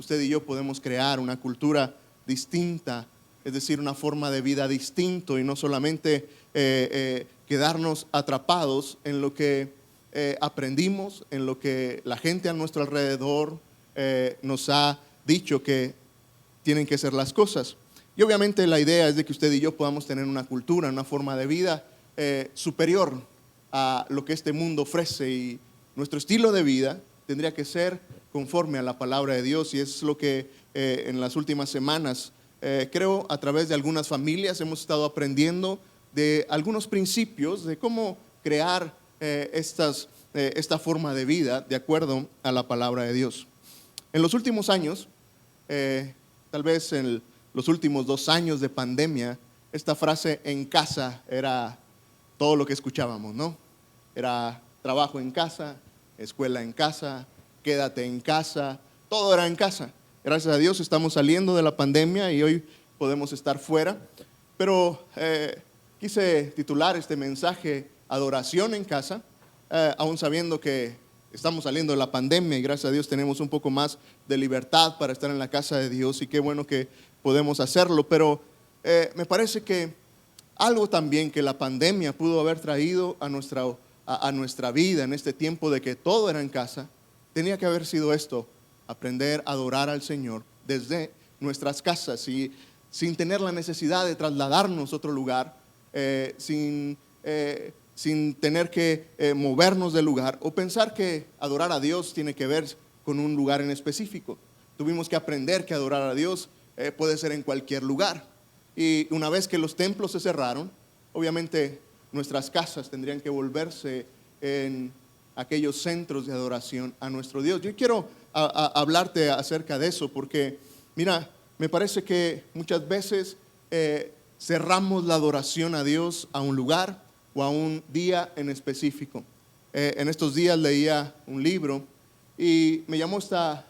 usted y yo podemos crear una cultura distinta, es decir, una forma de vida distinto y no solamente quedarnos atrapados en lo que aprendimos, en lo que la gente a nuestro alrededor nos ha dicho que tienen que ser las cosas. Y obviamente la idea es de que usted y yo podamos tener una cultura, una forma de vida superior a lo que este mundo ofrece, y nuestro estilo de vida tendría que ser conforme a la palabra de Dios, y es lo que en las últimas semanas creo a través de algunas familias hemos estado aprendiendo de algunos principios de cómo crear esta forma de vida de acuerdo a la palabra de Dios. En los últimos años, tal vez en los últimos 2 años de pandemia, esta frase "en casa" era todo lo que escuchábamos, ¿no? Era trabajo en casa, escuela en casa, quédate en casa, todo era en casa. Gracias a Dios estamos saliendo de la pandemia y hoy podemos estar fuera, pero quise titular este mensaje "Adoración en casa", aún sabiendo que estamos saliendo de la pandemia y gracias a Dios tenemos un poco más de libertad para estar en la casa de Dios, y qué bueno que podemos hacerlo, pero me parece que algo también que la pandemia pudo haber traído a nuestra vida en este tiempo de que todo era en casa, tenía que haber sido esto: aprender a adorar al Señor desde nuestras casas y sin tener la necesidad de trasladarnos a otro lugar, sin tener que movernos del lugar o pensar que adorar a Dios tiene que ver con un lugar en específico. Tuvimos que aprender que adorar a Dios puede ser en cualquier lugar. Y una vez que los templos se cerraron, obviamente nuestras casas tendrían que volverse en aquellos centros de adoración a nuestro Dios. Yo quiero hablarte acerca de eso porque, mira, me parece que muchas veces cerramos la adoración a Dios a un lugar o a un día en específico. En estos días leía un libro y me llamó esta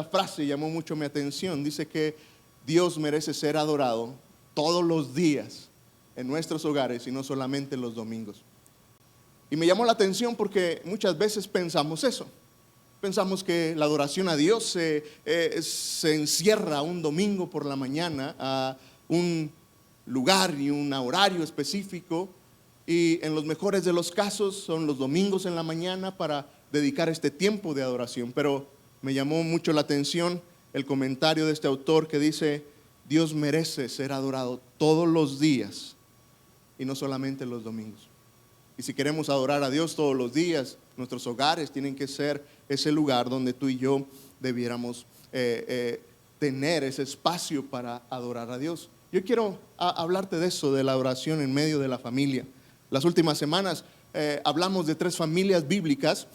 frase, llamó mucho mi atención. Dice que Dios merece ser adorado todos los días en nuestros hogares y no solamente los domingos. Y me llamó la atención porque muchas veces pensamos eso. Pensamos que la adoración a Dios se encierra un domingo por la mañana a un lugar y un horario específico, y en los mejores de los casos son los domingos en la mañana para dedicar este tiempo de adoración. Pero me llamó mucho la atención el comentario de este autor que dice: Dios merece ser adorado todos los días y no solamente los domingos. Y si queremos adorar a Dios todos los días, nuestros hogares tienen que ser ese lugar donde tú y yo debiéramos tener ese espacio para adorar a Dios. Yo quiero hablarte de eso, de la adoración en medio de la familia. Las últimas semanas hablamos de 3 familias bíblicas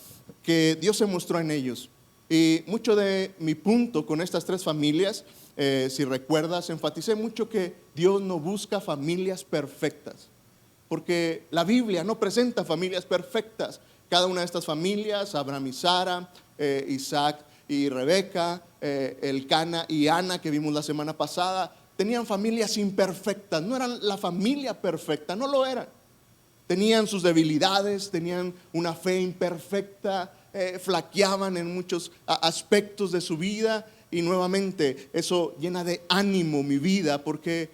que Dios se mostró en ellos. Y mucho de mi punto con estas 3 familias, si recuerdas, enfaticé mucho que Dios no busca familias perfectas, porque la Biblia no presenta familias perfectas. Cada una de estas familias, Abraham y Sara, Isaac y Rebeca, Elcana y Ana, que vimos la semana pasada, tenían familias imperfectas. No eran la familia perfecta, no lo eran. Tenían sus debilidades, tenían una fe imperfecta, flaqueaban en muchos aspectos de su vida, y nuevamente eso llena de ánimo mi vida porque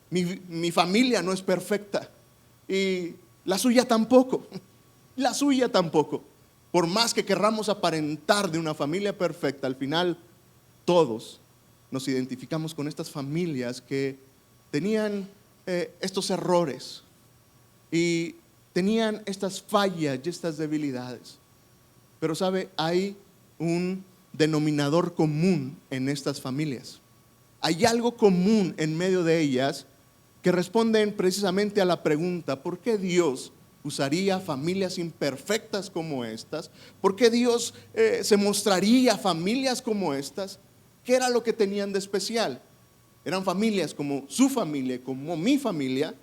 mi familia no es perfecta y la suya tampoco. La suya tampoco. Por más que querramos aparentar de una familia perfecta, al final todos nos identificamos con estas familias que tenían estos errores y tenían estas fallas y estas debilidades. Pero sabe, hay un denominador común en estas familias. Hay algo común en medio de ellas que responden precisamente a la pregunta: ¿por qué Dios usaría familias imperfectas como estas? ¿Por qué Dios se mostraría familias como estas? ¿Qué era lo que tenían de especial? Eran familias como su familia, como mi familia,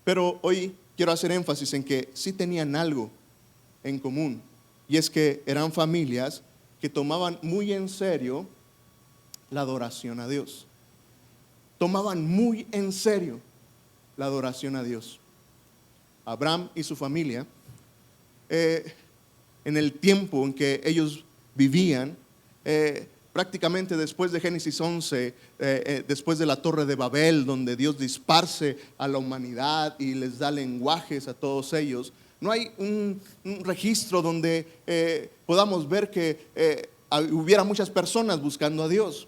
pero hoy quiero hacer énfasis en que sí tenían algo en común, y es que eran familias que tomaban muy en serio la adoración a Dios. Tomaban muy en serio la adoración a Dios. Abraham y su familia, en el tiempo en que ellos vivían, prácticamente después de Génesis 11, después de la Torre de Babel, donde Dios disparce a la humanidad y les da lenguajes a todos ellos, no hay un registro donde podamos ver que hubiera muchas personas buscando a Dios.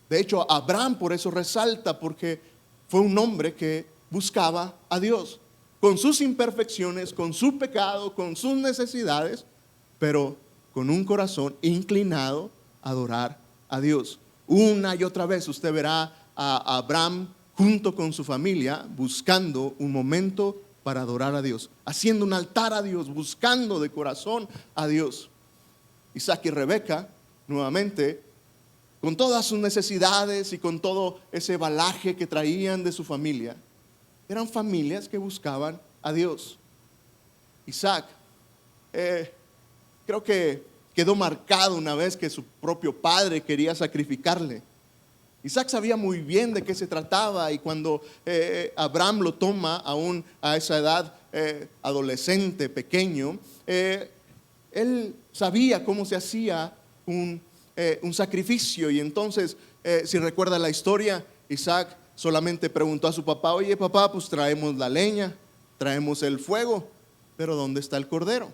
De hecho, Abraham por eso resalta, porque fue un hombre que buscaba a Dios, con sus imperfecciones, con su pecado, con sus necesidades, pero con un corazón inclinado a adorar a Dios. Una y otra vez usted verá a Abraham junto con su familia buscando un momento para adorar a Dios, haciendo un altar a Dios, buscando de corazón a Dios. Isaac y Rebeca, nuevamente, con todas sus necesidades y con todo ese bagaje que traían de su familia, eran familias que buscaban a Dios. Isaac, creo que quedó marcado una vez que su propio padre quería sacrificarle. Isaac sabía muy bien de qué se trataba, y cuando Abraham lo toma aún a esa edad adolescente, pequeño, él sabía cómo se hacía un sacrificio. Y entonces, si recuerda la historia, Isaac solamente preguntó a su papá: oye papá, pues traemos la leña, traemos el fuego, pero ¿dónde está el cordero?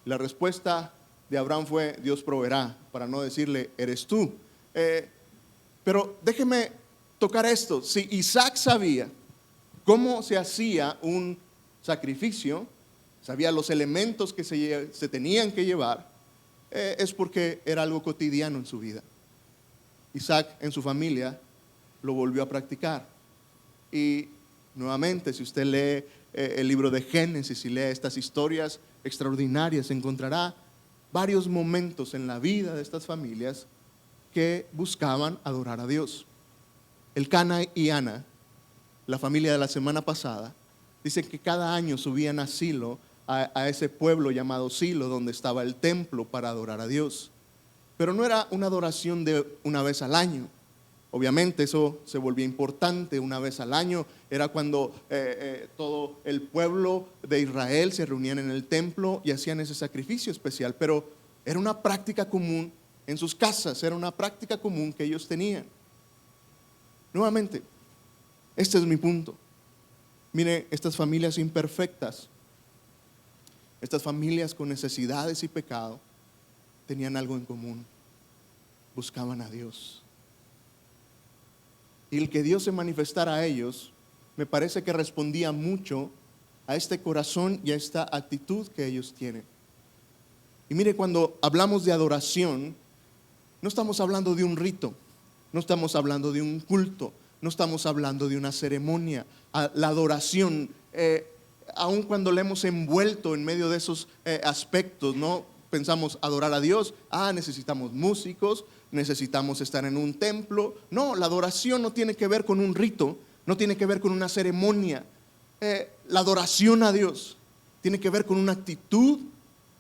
La respuesta de Abraham fue: Dios proveerá, para no decirle eres tú. Pero déjeme tocar esto. Si Isaac sabía cómo se hacía un sacrificio, sabía los elementos que se tenían que llevar, es porque era algo cotidiano en su vida. Isaac en su familia lo volvió a practicar. Y nuevamente, si usted lee el libro de Génesis y lee estas historias extraordinarias, encontrará varios momentos en la vida de estas familias que buscaban adorar a Dios. Elcana y Ana, la familia de la semana pasada, dicen que cada año subían a Silo, a ese pueblo llamado Silo, donde estaba el templo, para adorar a Dios. Pero no era una adoración de una vez al año. Obviamente eso se volvía importante una vez al año. Era cuando todo el pueblo de Israel se reunían en el templo y hacían ese sacrificio especial. Pero era una práctica común en sus casas, era una práctica común que ellos tenían. Nuevamente, este es mi punto. Mire, estas familias imperfectas, estas familias con necesidades y pecado, tenían algo en común: buscaban a Dios. Y el que Dios se manifestara a ellos, me parece que respondía mucho a este corazón y a esta actitud que ellos tienen. Y mire, cuando hablamos de adoración, no estamos hablando de un rito, no estamos hablando de un culto, no estamos hablando de una ceremonia. La adoración, aun cuando le hemos envuelto en medio de esos aspectos, ¿no? Pensamos adorar a Dios, necesitamos músicos, necesitamos estar en un templo. No, la adoración no tiene que ver con un rito, no tiene que ver con una ceremonia. La adoración a Dios tiene que ver con una actitud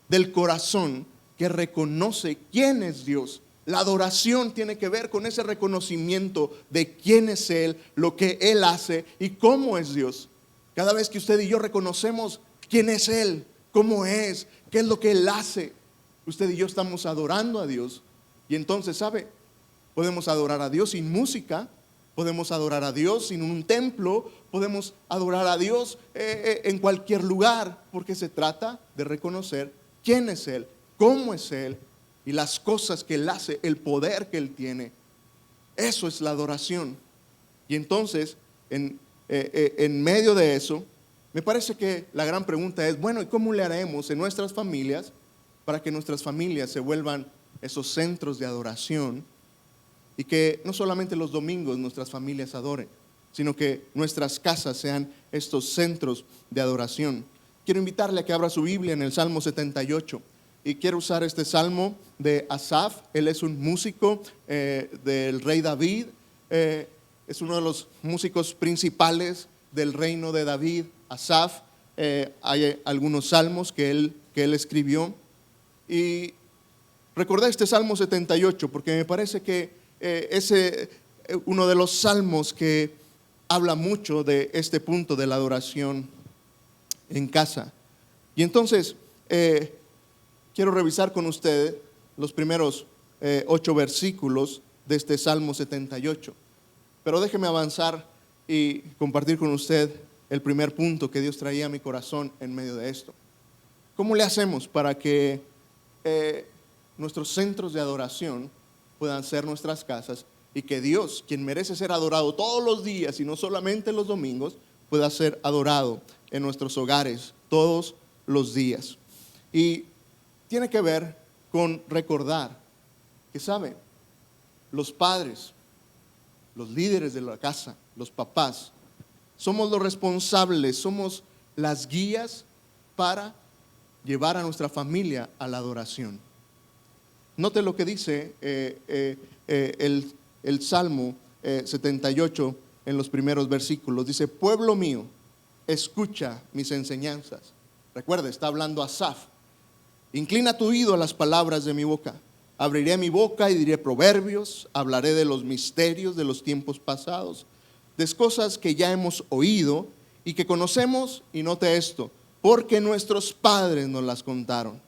del corazón que reconoce quién es Dios. La adoración tiene que ver con ese reconocimiento de quién es Él, lo que Él hace y cómo es Dios. Cada vez que usted y yo reconocemos quién es Él, cómo es, qué es lo que Él hace, usted y yo estamos adorando a Dios. Y entonces, ¿sabe? Podemos adorar a Dios sin música, podemos adorar a Dios sin un templo, podemos adorar a Dios en cualquier lugar, porque se trata de reconocer quién es Él, cómo es Él y las cosas que Él hace, el poder que Él tiene. Eso es la adoración. Y entonces, en medio de eso, me parece que la gran pregunta es: bueno, ¿y cómo le haremos en nuestras familias para que nuestras familias se vuelvan esos centros de adoración, y que no solamente los domingos nuestras familias adoren, sino que nuestras casas sean estos centros de adoración? Quiero invitarle a que abra su Biblia en el Salmo 78, y quiero usar este salmo de Asaf. Él es un músico del rey David, es uno de los músicos principales del reino de David. Asaf, hay algunos salmos que él escribió, y recordé este Salmo 78 porque me parece que es uno de los salmos que habla mucho de este punto de la adoración en casa. Y entonces quiero revisar con usted los primeros 8 versículos de este Salmo 78. Pero déjeme avanzar y compartir con usted el primer punto que Dios traía a mi corazón en medio de esto. ¿Cómo le hacemos para que nuestros centros de adoración puedan ser nuestras casas y que Dios, quien merece ser adorado todos los días y no solamente los domingos, pueda ser adorado en nuestros hogares todos los días? Y tiene que ver con recordar que, ¿sabe? Los padres, los líderes de la casa, los papás, somos los responsables, somos las guías para llevar a nuestra familia a la adoración. Note lo que dice el Salmo 78 en los primeros versículos. Dice: pueblo mío, escucha mis enseñanzas. Recuerda, está hablando Asaf. Inclina tu oído a las palabras de mi boca. Abriré mi boca y diré proverbios, hablaré de los misterios de los tiempos pasados, de cosas que ya hemos oído y que conocemos, y note esto, porque nuestros padres nos las contaron.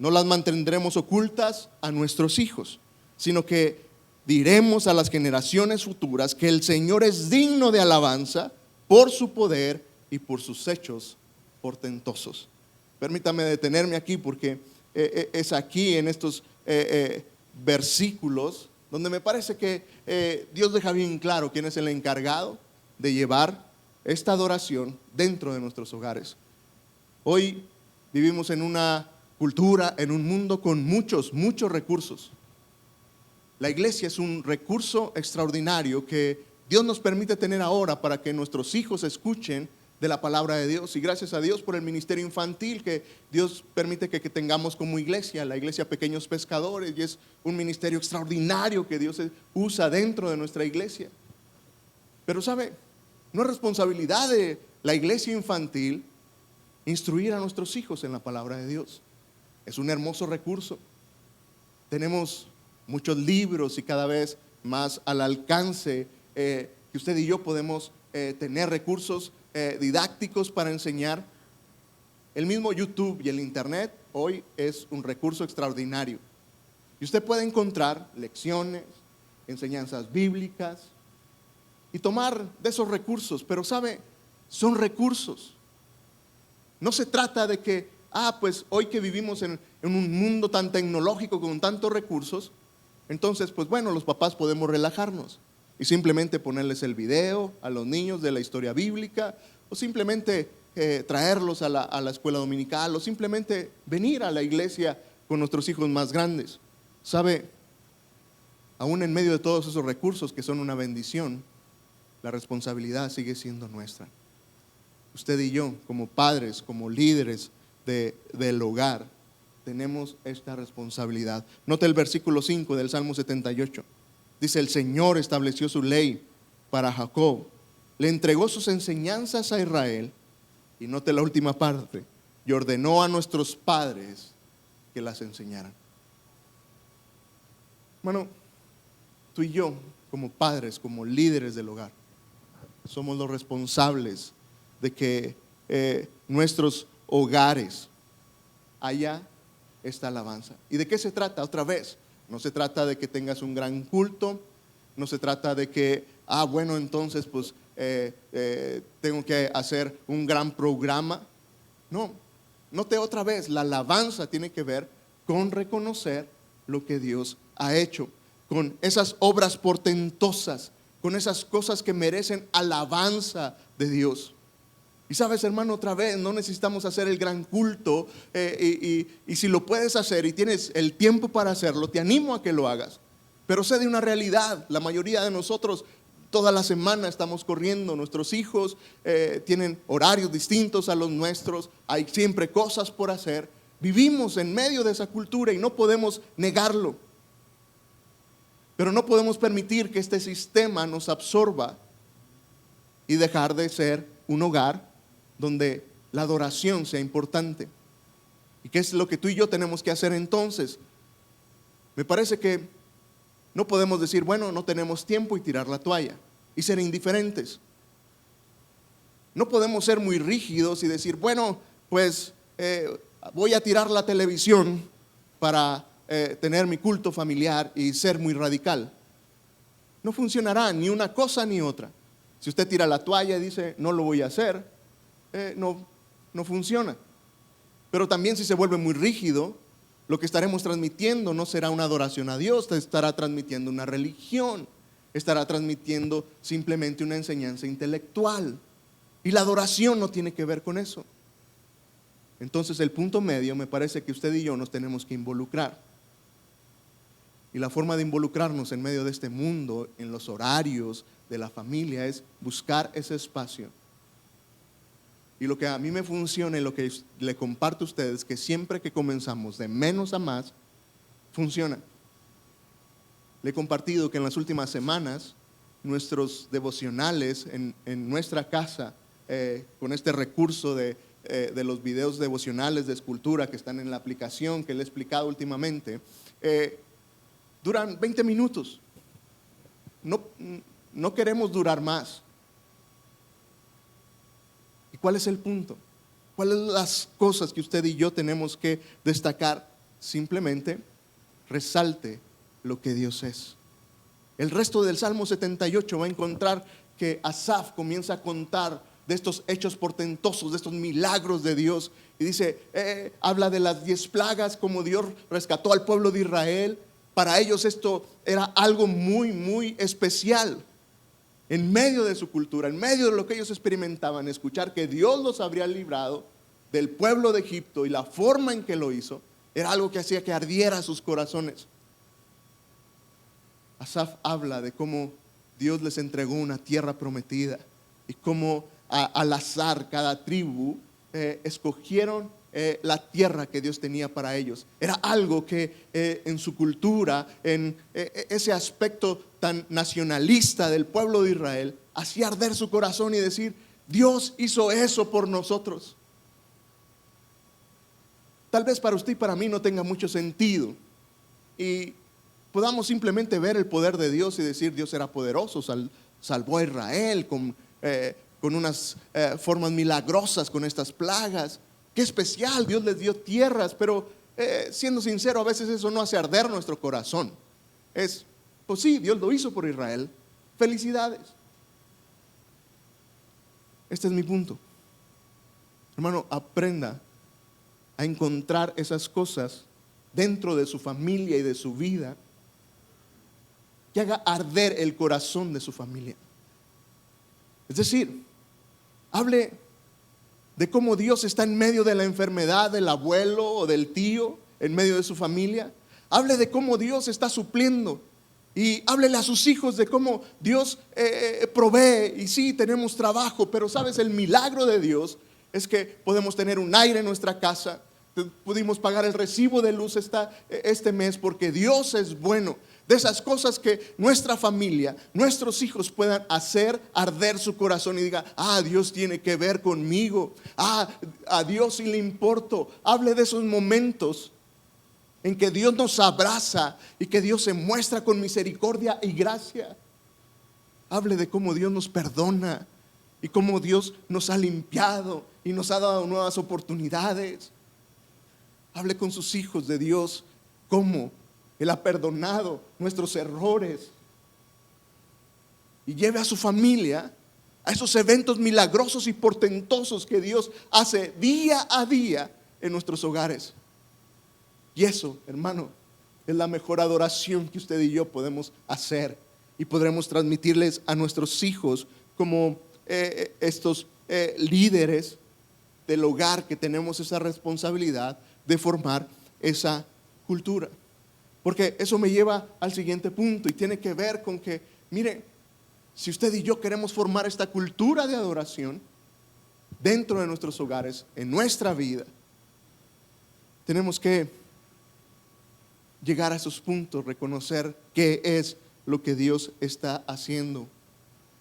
No las mantendremos ocultas a nuestros hijos, sino que diremos a las generaciones futuras que el Señor es digno de alabanza por su poder y por sus hechos portentosos. Permítame detenerme aquí porque es aquí en estos versículos donde me parece que Dios deja bien claro quién es el encargado de llevar esta adoración dentro de nuestros hogares. Hoy vivimos en una cultura, en un mundo con muchos recursos. La iglesia es un recurso extraordinario que Dios nos permite tener ahora para que nuestros hijos escuchen de la palabra de Dios. Y gracias a Dios por el ministerio infantil que Dios permite que tengamos como iglesia, la iglesia Pequeños Pescadores, y es un ministerio extraordinario que Dios usa dentro de nuestra iglesia. Pero ¿sabe? No es responsabilidad de la iglesia infantil instruir a nuestros hijos en la palabra de Dios. Es un hermoso recurso. Tenemos muchos libros y cada vez más al alcance que usted y yo podemos tener recursos didácticos para enseñar. El mismo YouTube y el Internet hoy es un recurso extraordinario. Y usted puede encontrar lecciones, enseñanzas bíblicas y tomar de esos recursos. Pero ¿sabe? Son recursos. No se trata de que, pues hoy que vivimos en un mundo tan tecnológico con tantos recursos, entonces pues bueno, los papás podemos relajarnos y simplemente ponerles el video a los niños de la historia bíblica, o simplemente traerlos a la escuela dominical, o simplemente venir a la iglesia con nuestros hijos más grandes. ¿Sabe? Aún en medio de todos esos recursos que son una bendición, la responsabilidad sigue siendo nuestra. Usted y yo, como padres, como líderes del hogar, tenemos esta responsabilidad. Note el versículo 5 del Salmo 78. Dice: el Señor estableció su ley para Jacob, le entregó sus enseñanzas a Israel. Y note la última parte: y ordenó a nuestros padres que las enseñaran. Bueno, tú y yo, como padres, como líderes del hogar, somos los responsables de que nuestros hogares haya esta alabanza. ¿Y de qué se trata? Otra vez, no se trata de que tengas un gran culto, no se trata de que, bueno, entonces pues tengo que hacer un gran programa. No, note otra vez, la alabanza tiene que ver con reconocer lo que Dios ha hecho, con esas obras portentosas, con esas cosas que merecen alabanza de Dios. Y sabes, hermano, otra vez, no necesitamos hacer el gran culto, y si lo puedes hacer y tienes el tiempo para hacerlo, te animo a que lo hagas. Pero sé de una realidad: la mayoría de nosotros toda la semana estamos corriendo, nuestros hijos tienen horarios distintos a los nuestros, hay siempre cosas por hacer, vivimos en medio de esa cultura y no podemos negarlo. Pero no podemos permitir que este sistema nos absorba y dejar de ser un hogar donde la adoración sea importante. ¿Y qué es lo que tú y yo tenemos que hacer entonces? Me parece que no podemos decir, bueno, no tenemos tiempo y tirar la toalla y ser indiferentes. No podemos ser muy rígidos y decir, bueno, pues voy a tirar la televisión para tener mi culto familiar y ser muy radical. No funcionará ni una cosa ni otra. Si usted tira la toalla y dice, no lo voy a hacer, no funciona. Pero también si se vuelve muy rígido, lo que estaremos transmitiendo no será una adoración a Dios, estará transmitiendo una religión, estará transmitiendo simplemente una enseñanza intelectual. Y la adoración no tiene que ver con eso. Entonces el punto medio me parece que usted y yo nos tenemos que involucrar. Y la forma de involucrarnos en medio de este mundo, en los horarios de la familia, es buscar ese espacio. Y lo que a mí me funciona y lo que le comparto a ustedes, que siempre que comenzamos de menos a más, funciona. Le he compartido que en las últimas semanas, nuestros devocionales en nuestra casa, con este recurso de los videos devocionales de escultura que están en la aplicación que le he explicado últimamente, duran 20 minutos. No queremos durar más. ¿Y cuál es el punto? ¿Cuáles son las cosas que usted y yo tenemos que destacar? Simplemente resalte lo que Dios es. El resto del Salmo 78 va a encontrar que Asaf comienza a contar de estos hechos portentosos, de estos milagros de Dios. Y dice, habla de las 10 plagas, como Dios rescató al pueblo de Israel. Para ellos esto era algo muy, muy especial. En medio de su cultura, en medio de lo que ellos experimentaban, escuchar que Dios los habría librado del pueblo de Egipto y la forma en que lo hizo, era algo que hacía que ardiera sus corazones. Asaf habla de cómo Dios les entregó una tierra prometida y cómo al azar cada tribu escogieron la tierra que Dios tenía para ellos. Era algo que en su cultura, en ese aspecto tan nacionalista del pueblo de Israel, hacía arder su corazón y decir, Dios hizo eso por nosotros. Tal vez para usted y para mí no tenga mucho sentido y podamos simplemente ver el poder de Dios y decir, Dios era poderoso, salvó a Israel con unas formas milagrosas, con estas plagas. Qué especial, Dios les dio tierras, pero siendo sincero, a veces eso no hace arder nuestro corazón. Pues sí, Dios lo hizo por Israel. Felicidades. Este es mi punto. Hermano, aprenda a encontrar esas cosas dentro de su familia y de su vida que haga arder el corazón de su familia. Es decir, hable de cómo Dios está en medio de la enfermedad del abuelo o del tío, en medio de su familia. Hable de cómo Dios está supliendo. Y háblele a sus hijos de cómo Dios provee. Y sí, tenemos trabajo, pero sabes, el milagro de Dios es que podemos tener un aire en nuestra casa. Pudimos pagar el recibo de luz este mes porque Dios es bueno. De esas cosas que nuestra familia, nuestros hijos puedan hacer arder su corazón y diga, Dios tiene que ver conmigo, a Dios sí le importo. Hable de esos momentos en que Dios nos abraza y que Dios se muestra con misericordia y gracia. Hable de cómo Dios nos perdona y cómo Dios nos ha limpiado y nos ha dado nuevas oportunidades. Hable con sus hijos de Dios, cómo Él ha perdonado nuestros errores. Y lleve a su familia a esos eventos milagrosos y portentosos que Dios hace día a día en nuestros hogares. Y eso, hermano, es la mejor adoración que usted y yo podemos hacer. Y podremos transmitirles a nuestros hijos como estos líderes del hogar que tenemos esa responsabilidad de formar esa cultura. Porque eso me lleva al siguiente punto y tiene que ver con que, mire, si usted y yo queremos formar esta cultura de adoración dentro de nuestros hogares, en nuestra vida, tenemos que llegar a esos puntos, reconocer qué es lo que Dios está haciendo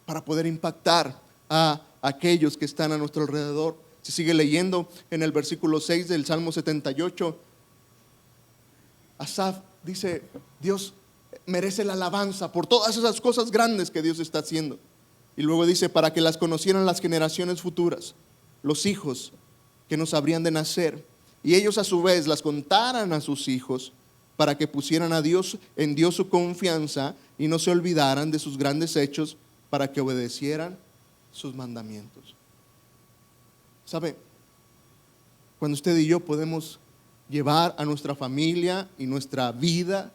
para poder impactar a aquellos que están a nuestro alrededor. Si sigue leyendo en el versículo 6 del Salmo 78, Asaf dice, Dios merece la alabanza por todas esas cosas grandes que Dios está haciendo. Y luego dice, para que las conocieran las generaciones futuras, los hijos que nos habrían de nacer, y ellos a su vez las contaran a sus hijos, para que pusieran en Dios su confianza y no se olvidaran de sus grandes hechos, para que obedecieran sus mandamientos. ¿Sabe? Cuando usted y yo podemos llevar a nuestra familia y nuestra vida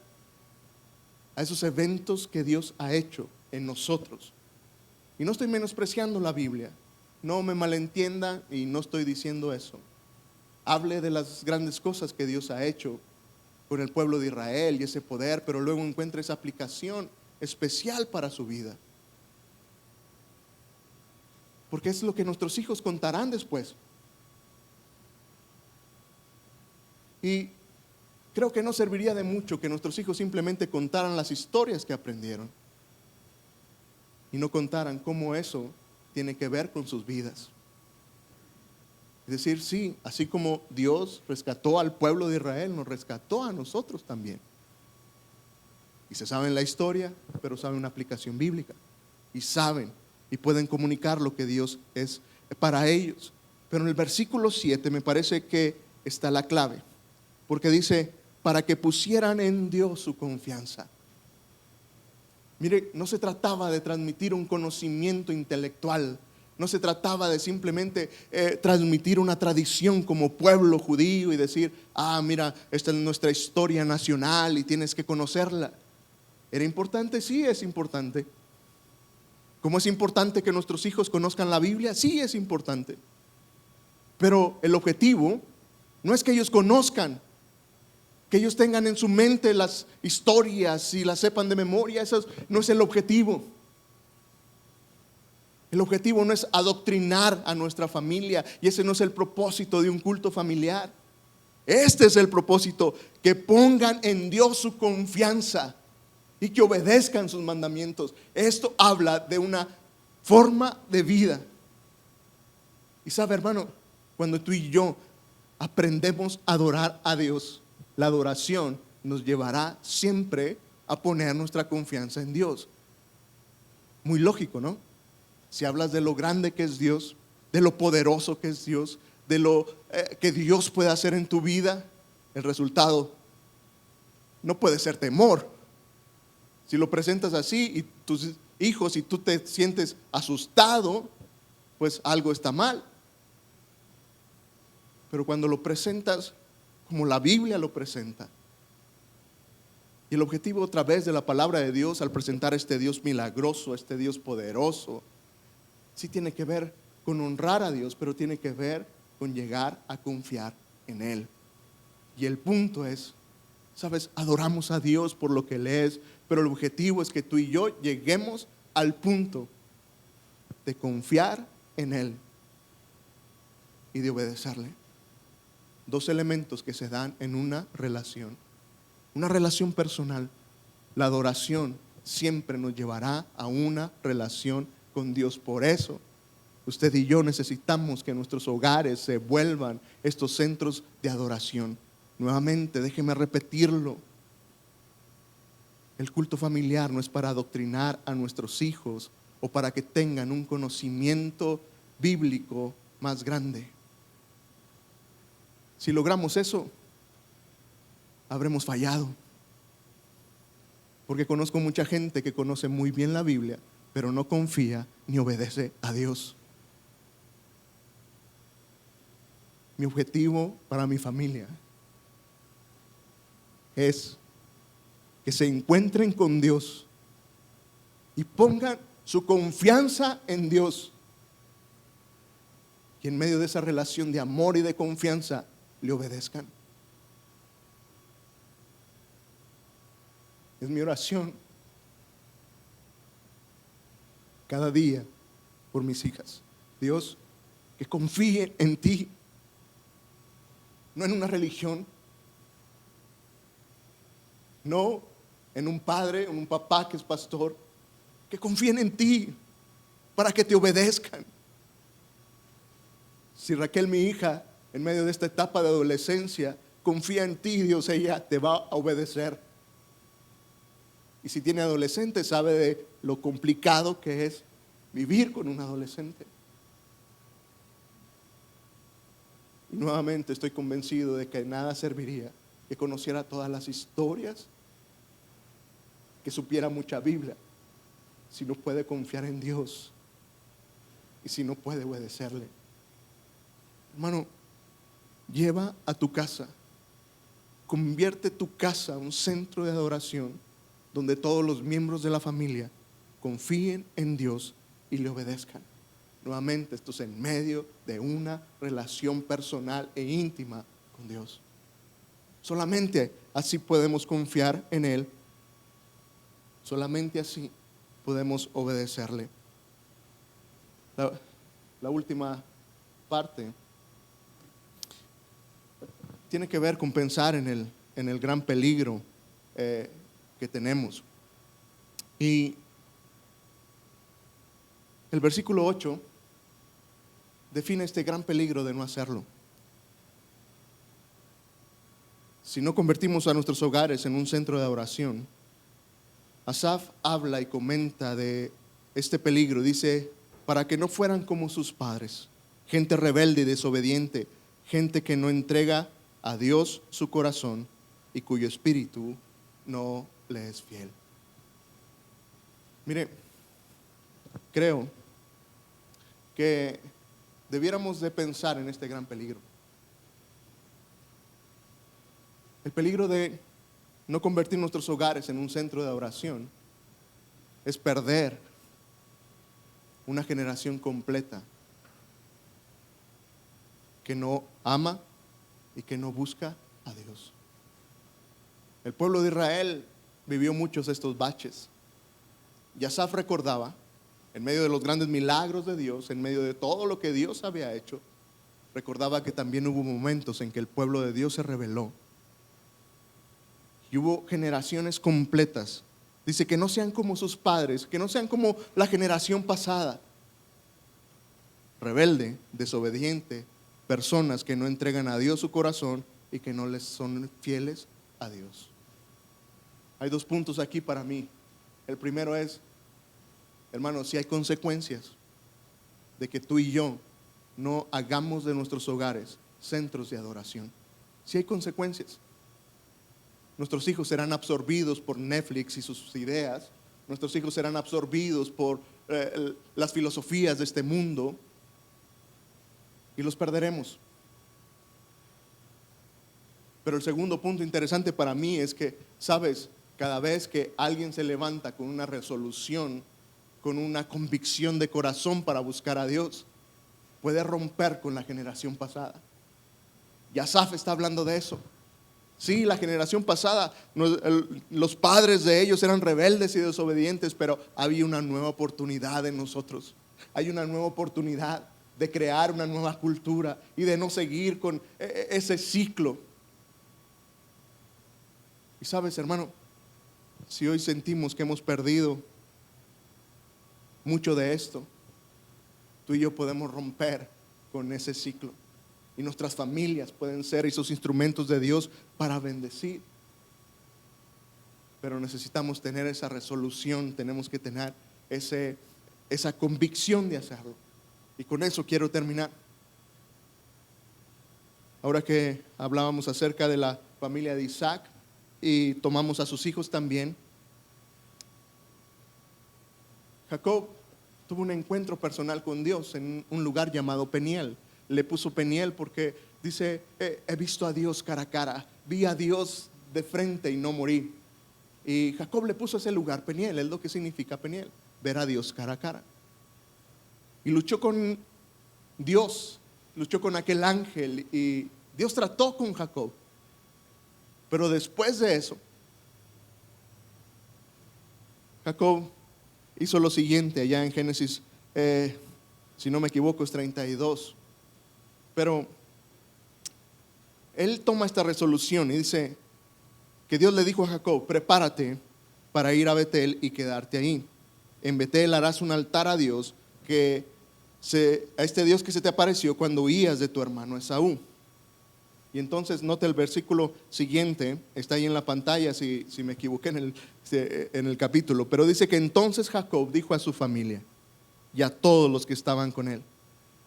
a esos eventos que Dios ha hecho en nosotros. Y no estoy menospreciando la Biblia, no me malentienda y no estoy diciendo eso. Hable de las grandes cosas que Dios ha hecho con el pueblo de Israel y ese poder, pero luego encuentre esa aplicación especial para su vida. Porque es lo que nuestros hijos contarán después. Y creo que no serviría de mucho que nuestros hijos simplemente contaran las historias que aprendieron y no contaran cómo eso tiene que ver con sus vidas. Es decir, sí, así como Dios rescató al pueblo de Israel, nos rescató a nosotros también. Y se saben la historia, pero saben una aplicación bíblica. Y saben y pueden comunicar lo que Dios es para ellos. Pero en el versículo 7 me parece que está la clave. Porque dice, para que pusieran en Dios su confianza. Mire, no se trataba de transmitir un conocimiento intelectual. No se trataba de simplemente transmitir una tradición como pueblo judío y decir, mira, esta es nuestra historia nacional y tienes que conocerla. ¿Era importante? Sí, es importante. ¿Cómo es importante que nuestros hijos conozcan la Biblia? Sí, es importante. Pero el objetivo no es que ellos conozcan, que ellos tengan en su mente las historias y las sepan de memoria. Eso no es el objetivo. El objetivo no es adoctrinar a nuestra familia, y ese no es el propósito de un culto familiar. Este es el propósito, que pongan en Dios su confianza y que obedezcan sus mandamientos. Esto habla de una forma de vida. Y sabe, hermano, cuando tú y yo aprendemos a adorar a Dios, la adoración nos llevará siempre a poner nuestra confianza en Dios. Muy lógico, ¿no? Si hablas de lo grande que es Dios, de lo poderoso que es Dios, de lo que Dios puede hacer en tu vida, el resultado no puede ser temor. Si lo presentas así y tus hijos y tú te sientes asustado, pues algo está mal. Pero cuando lo presentas como la Biblia lo presenta, y el objetivo otra vez de la palabra de Dios al presentar este Dios milagroso, este Dios poderoso, sí tiene que ver con honrar a Dios, pero tiene que ver con llegar a confiar en Él. Y el punto es, ¿sabes? Adoramos a Dios por lo que Él es, pero el objetivo es que tú y yo lleguemos al punto de confiar en Él y de obedecerle. Dos elementos que se dan en una relación personal. La adoración siempre nos llevará a una relación con Dios. Por eso usted y yo necesitamos que nuestros hogares se vuelvan estos centros de adoración. Nuevamente, déjeme repetirlo. El culto familiar no es para adoctrinar a nuestros hijos o para que tengan un conocimiento bíblico más grande. Si logramos eso, habremos fallado. Porque conozco mucha gente que conoce muy bien la Biblia, pero no confía ni obedece a Dios. Mi objetivo para mi familia es que se encuentren con Dios y pongan su confianza en Dios. Y en medio de esa relación de amor y de confianza, le obedezcan. Es mi oración cada día por mis hijas. Dios, que confíen en ti, no en una religión, no en un padre, en un papá que es pastor, que confíen en ti para que te obedezcan. Si Raquel, mi hija, en medio de esta etapa de adolescencia, confía en ti, Dios, ella te va a obedecer. Y si tiene adolescente, sabe de lo complicado que es vivir con un adolescente. Y nuevamente estoy convencido de que nada serviría que conociera todas las historias, que supiera mucha Biblia, si no puede confiar en Dios y si no puede obedecerle? Hermano, lleva a tu casa, convierte tu casa en un centro de adoración donde todos los miembros de la familia confíen en Dios y le obedezcan. Nuevamente, esto es en medio de una relación personal e íntima con Dios. Solamente así podemos confiar en Él. Solamente así podemos obedecerle. La última parte tiene que ver con pensar en el gran peligro que tenemos. Y el versículo 8 define este gran peligro de no hacerlo. Si no convertimos a nuestros hogares en un centro de adoración, Asaf habla y comenta de este peligro. Dice, para que no fueran como sus padres, gente rebelde y desobediente, gente que no entrega a Dios su corazón y cuyo espíritu no le es fiel. Mire, creo que debiéramos de pensar en este gran peligro. El peligro de no convertir nuestros hogares en un centro de adoración es perder una generación completa que no ama y que no busca a Dios. El pueblo de Israel vivió muchos de estos baches. Y Asaf recordaba, en medio de los grandes milagros de Dios, en medio de todo lo que Dios había hecho, recordaba que también hubo momentos en que el pueblo de Dios se rebeló. Y hubo generaciones completas. Dice que no sean como sus padres, que no sean como la generación pasada. Rebelde, desobediente, personas que no entregan a Dios su corazón y que no les son fieles a Dios. Hay dos puntos aquí para mí. El primero es, hermanos, si hay consecuencias de que tú y yo no hagamos de nuestros hogares centros de adoración. Si hay consecuencias. Nuestros hijos serán absorbidos por Netflix y sus ideas. Nuestros hijos serán absorbidos por las filosofías de este mundo y los perderemos. Pero el segundo punto interesante para mí es que, ¿sabes? Cada vez que alguien se levanta con una resolución, con una convicción de corazón para buscar a Dios, puede romper con la generación pasada. Y Asaf está hablando de eso. Sí, la generación pasada, los padres de ellos eran rebeldes y desobedientes, pero había una nueva oportunidad en nosotros. Hay una nueva oportunidad de crear una nueva cultura y de no seguir con ese ciclo. Y sabes, hermano, si hoy sentimos que hemos perdido mucho de esto, tú y yo podemos romper con ese ciclo. Y nuestras familias pueden ser esos instrumentos de Dios para bendecir. Pero necesitamos tener esa resolución, tenemos que tener esa convicción de hacerlo. Y con eso quiero terminar. Ahora que hablábamos acerca de la familia de Isaac y tomamos a sus hijos también, Jacob tuvo un encuentro personal con Dios en un lugar llamado Peniel. Le puso Peniel porque dice, he visto a Dios cara a cara, vi a Dios de frente y no morí. Y Jacob le puso ese lugar Peniel, es lo que significa Peniel, ver a Dios cara a cara. Y luchó con Dios, luchó con aquel ángel y Dios trató con Jacob. Pero después de eso, Jacob hizo lo siguiente allá en Génesis, si no me equivoco es 32. Pero él toma esta resolución y dice que Dios le dijo a Jacob, prepárate para ir a Betel y quedarte ahí. En Betel harás un altar a Dios, a este Dios que se te apareció cuando huías de tu hermano Esaú. Y entonces nota el versículo siguiente, está ahí en la pantalla si me equivoqué en el capítulo, pero dice que entonces Jacob dijo a su familia y a todos los que estaban con él,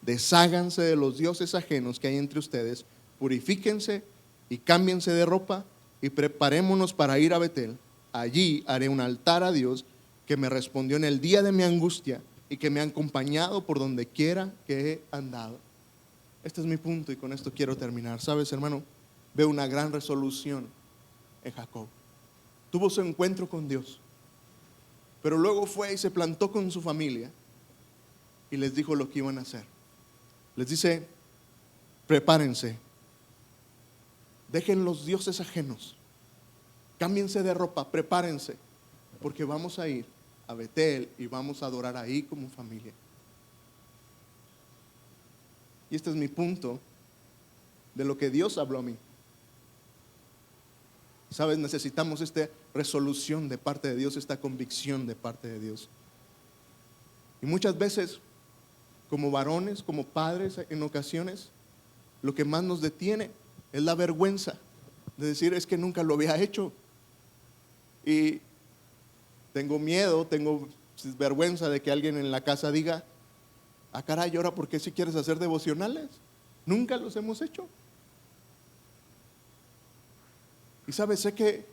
desháganse de los dioses ajenos que hay entre ustedes, purifíquense y cámbiense de ropa y preparémonos para ir a Betel. Allí haré un altar a Dios que me respondió en el día de mi angustia y que me ha acompañado por donde quiera que he andado. Este es mi punto y con esto quiero terminar. ¿Sabes, hermano? Veo una gran resolución en Jacob. Tuvo su encuentro con Dios, pero luego fue y se plantó con su familia y les dijo lo que iban a hacer. Les dice: prepárense, dejen los dioses ajenos, cámbiense de ropa, prepárense, porque vamos a ir a Betel y vamos a adorar ahí como familia. Y este es mi punto de lo que Dios habló a mí. ¿Sabes? Necesitamos esta resolución de parte de Dios, esta convicción de parte de Dios. Y muchas veces, como varones, como padres, en ocasiones, lo que más nos detiene es la vergüenza de decir: es que nunca lo había hecho. Y tengo miedo, tengo vergüenza de que alguien en la casa diga: ah, caray, ¿ahora por qué si quieres hacer devocionales? Nunca los hemos hecho. Y sabes, sé que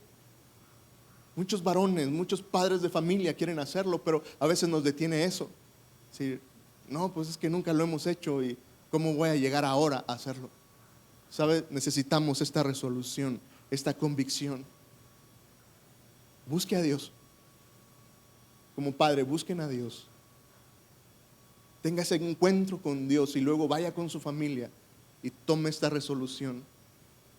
muchos varones, muchos padres de familia quieren hacerlo, pero a veces nos detiene eso. Decir: no, pues es que nunca lo hemos hecho y ¿cómo voy a llegar ahora a hacerlo? ¿Sabes? Necesitamos esta resolución, esta convicción. Busque a Dios. Como padre, busquen a Dios. Tenga ese encuentro con Dios y luego vaya con su familia y tome esta resolución.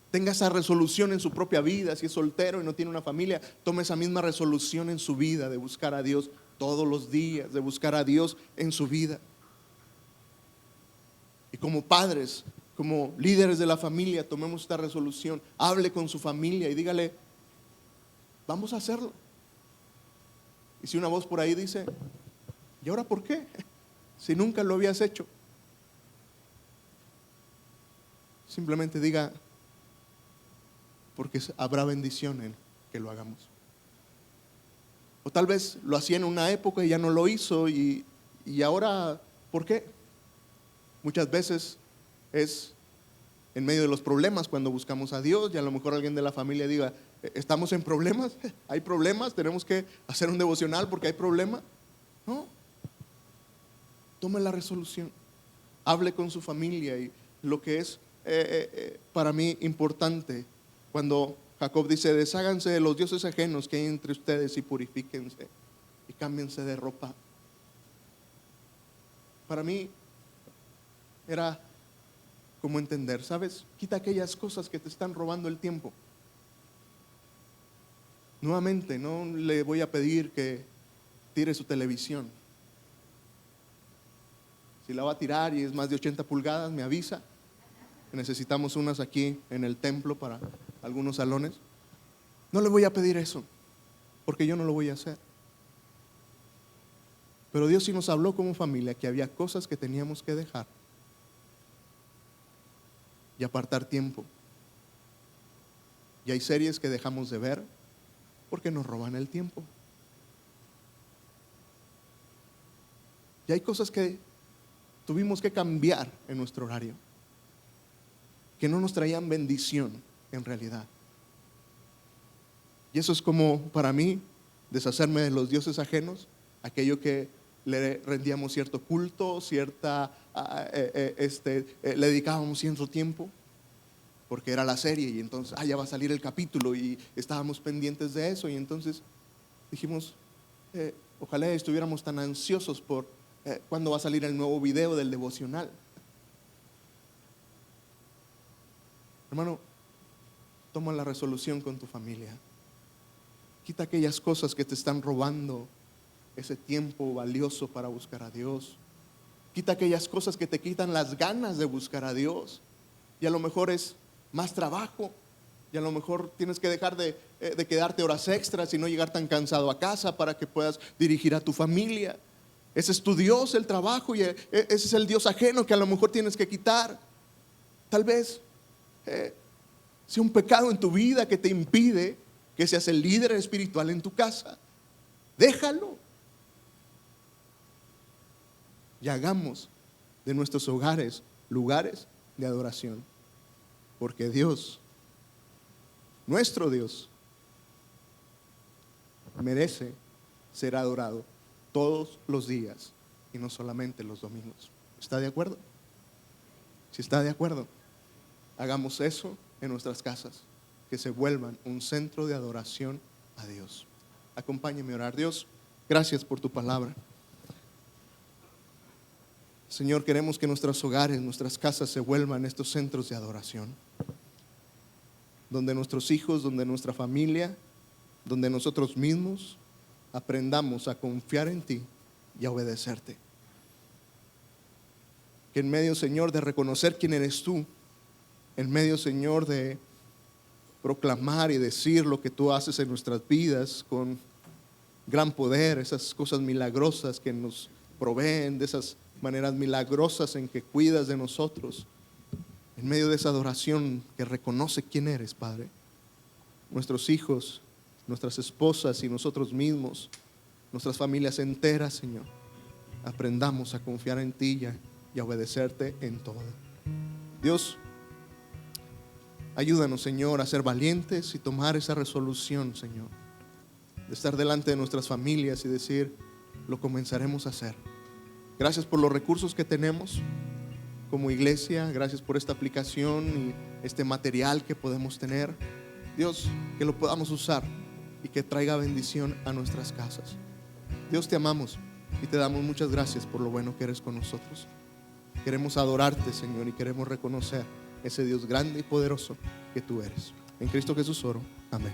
Tenga esa resolución en su propia vida. Si es soltero y no tiene una familia, tome esa misma resolución en su vida de buscar a Dios todos los días, de buscar a Dios en su vida. Y como padres, como líderes de la familia, tomemos esta resolución. Hable con su familia y dígale: vamos a hacerlo. Y si una voz por ahí dice: ¿y ahora por qué? Si nunca lo habías hecho. Simplemente diga: porque habrá bendición en que lo hagamos. O tal vez lo hacía en una época y ya no lo hizo y ahora, ¿por qué? Muchas veces es en medio de los problemas cuando buscamos a Dios, y a lo mejor alguien de la familia diga: ¿estamos en problemas? ¿Hay problemas? ¿Tenemos que hacer un devocional porque hay problema? No. Tome la resolución. Hable con su familia. Y lo que es para mí importante, cuando Jacob dice: desháganse de los dioses ajenos que hay entre ustedes y purifíquense y cámbiense de ropa. Para mí era como entender, ¿sabes? Quita aquellas cosas que te están robando el tiempo. Nuevamente, no le voy a pedir que tire su televisión. Si la va a tirar y es más de 80 pulgadas, me avisa. Necesitamos unas aquí en el templo para algunos salones. No le voy a pedir eso, porque yo no lo voy a hacer. Pero Dios sí nos habló como familia que había cosas que teníamos que dejar y apartar tiempo. Y hay series que dejamos de ver porque nos roban el tiempo. Y hay cosas que tuvimos que cambiar en nuestro horario, que no nos traían bendición en realidad. Y eso es como para mí deshacerme de los dioses ajenos, aquello que le rendíamos cierto culto, le dedicábamos cierto tiempo, porque era la serie y entonces ya va a salir el capítulo y estábamos pendientes de eso. Y entonces dijimos: ojalá estuviéramos tan ansiosos por cuándo va a salir el nuevo video del devocional. Hermano, toma la resolución con tu familia. Quita aquellas cosas que te están robando ese tiempo valioso para buscar a Dios. Quita aquellas cosas que te quitan las ganas de buscar a Dios. Y a lo mejor es más trabajo, y a lo mejor tienes que dejar de quedarte horas extras y no llegar tan cansado a casa para que puedas dirigir a tu familia. Ese es tu Dios, el trabajo, y ese es el Dios ajeno que a lo mejor tienes que quitar. Tal vez sea un pecado en tu vida que te impide que seas el líder espiritual en tu casa. Déjalo. Y hagamos de nuestros hogares lugares de adoración, porque Dios nuestro Dios, merece ser adorado todos los días y no solamente los domingos. ¿Está de acuerdo? Si está de acuerdo, hagamos eso en nuestras casas, que se vuelvan un centro de adoración a Dios. Acompáñeme a orar. Dios, gracias por tu palabra. Señor, queremos que nuestros hogares, nuestras casas se vuelvan estos centros de adoración, donde nuestros hijos, donde nuestra familia, donde nosotros mismos aprendamos a confiar en ti y a obedecerte. Que en medio, Señor, de reconocer quién eres tú, en medio, Señor, de proclamar y decir lo que tú haces en nuestras vidas con gran poder, esas cosas milagrosas que nos proveen, de esas maneras milagrosas en que cuidas de nosotros, en medio de esa adoración que reconoce quién eres, Padre, nuestros hijos, nuestras esposas y nosotros mismos, nuestras familias enteras, Señor, aprendamos a confiar en ti y a obedecerte en todo. Dios, ayúdanos, Señor, a ser valientes y tomar esa resolución, Señor, de estar delante de nuestras familias y decir, lo comenzaremos a hacer. Gracias por los recursos que tenemos como iglesia, gracias por esta aplicación y este material que podemos tener. Dios, que lo podamos usar y que traiga bendición a nuestras casas. Dios, te amamos y te damos muchas gracias por lo bueno que eres con nosotros. Queremos adorarte, Señor, y queremos reconocer ese Dios grande y poderoso que tú eres. En Cristo Jesús oro. Amén.